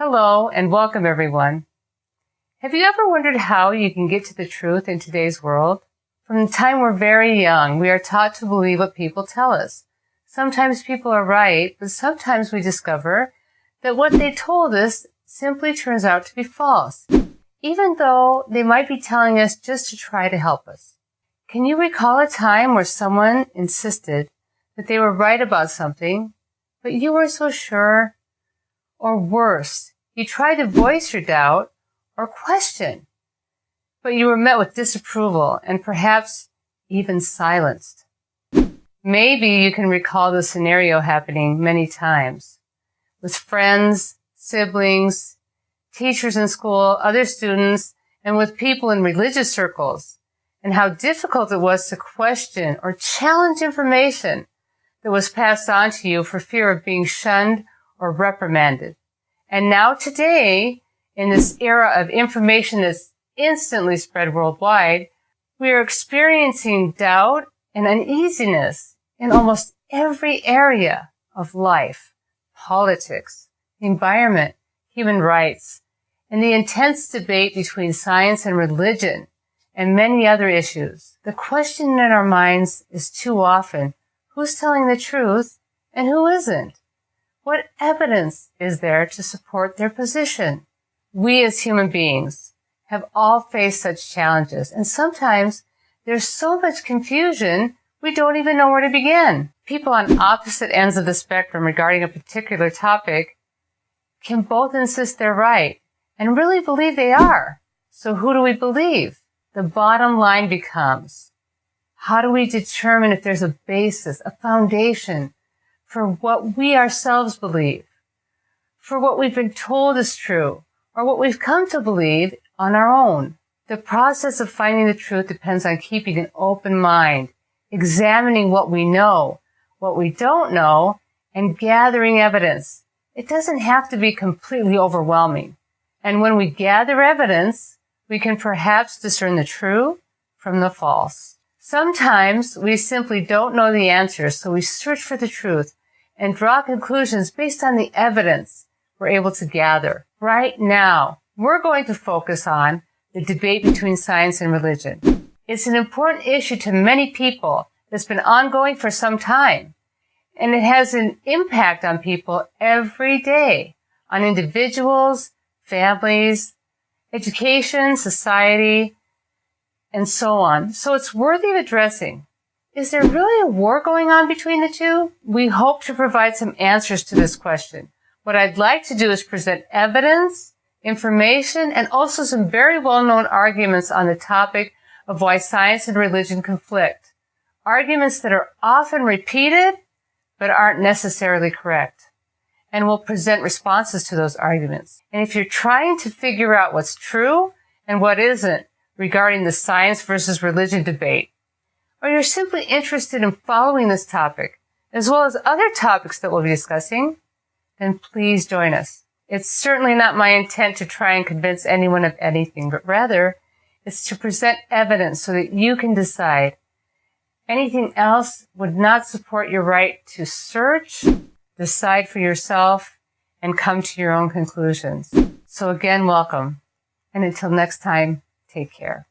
Hello and welcome everyone. Have you ever wondered how you can get to the truth in today's world? From the time we're very young, we are taught to believe what people tell us. Sometimes people are right, but sometimes we discover that what they told us simply turns out to be false, even though they might be telling us just to try to help us. Can you recall a time where someone insisted that they were right about something, but you weren't so sure? Or worse, you tried to voice your doubt or question, but you were met with disapproval and perhaps even silenced. Maybe you can recall the scenario happening many times with friends, siblings, teachers in school, other students, and with people in religious circles, and how difficult it was to question or challenge information that was passed on to you for fear of being shunned or reprimanded. And now today, in this era of information that's instantly spread worldwide, we are experiencing doubt and uneasiness in almost every area of life, politics, the environment, human rights, and the intense debate between science and religion, and many other issues. The question in our minds is too often, who's telling the truth and who isn't? What evidence is there to support their position? We as human beings have all faced such challenges, and sometimes there's so much confusion we don't even know where to begin. People on opposite ends of the spectrum regarding a particular topic can both insist they're right and really believe they are. So who do we believe? The bottom line becomes, how do we determine if there's a basis, a foundation for what we ourselves believe, for what we've been told is true, or what we've come to believe on our own? The process of finding the truth depends on keeping an open mind, examining what we know, what we don't know, and gathering evidence. It doesn't have to be completely overwhelming. And when we gather evidence, we can perhaps discern the true from the false. Sometimes we simply don't know the answers, so we search for the truth and draw conclusions based on the evidence we're able to gather. Right now, we're going to focus on the debate between science and religion. It's an important issue to many people that's been ongoing for some time, and it has an impact on people every day, on individuals, families, education, society, and so on. So it's worthy of addressing. Is there really a war going on between the two? We hope to provide some answers to this question. What I'd like to do is present evidence, information, and also some very well-known arguments on the topic of why science and religion conflict. Arguments that are often repeated, but aren't necessarily correct. And we'll present responses to those arguments. And if you're trying to figure out what's true and what isn't regarding the science versus religion debate, or you're simply interested in following this topic, as well as other topics that we'll be discussing, then please join us. It's certainly not my intent to try and convince anyone of anything, but rather it's to present evidence so that you can decide. Anything else would not support your right to search, decide for yourself, and come to your own conclusions. So again, welcome. And until next time, take care.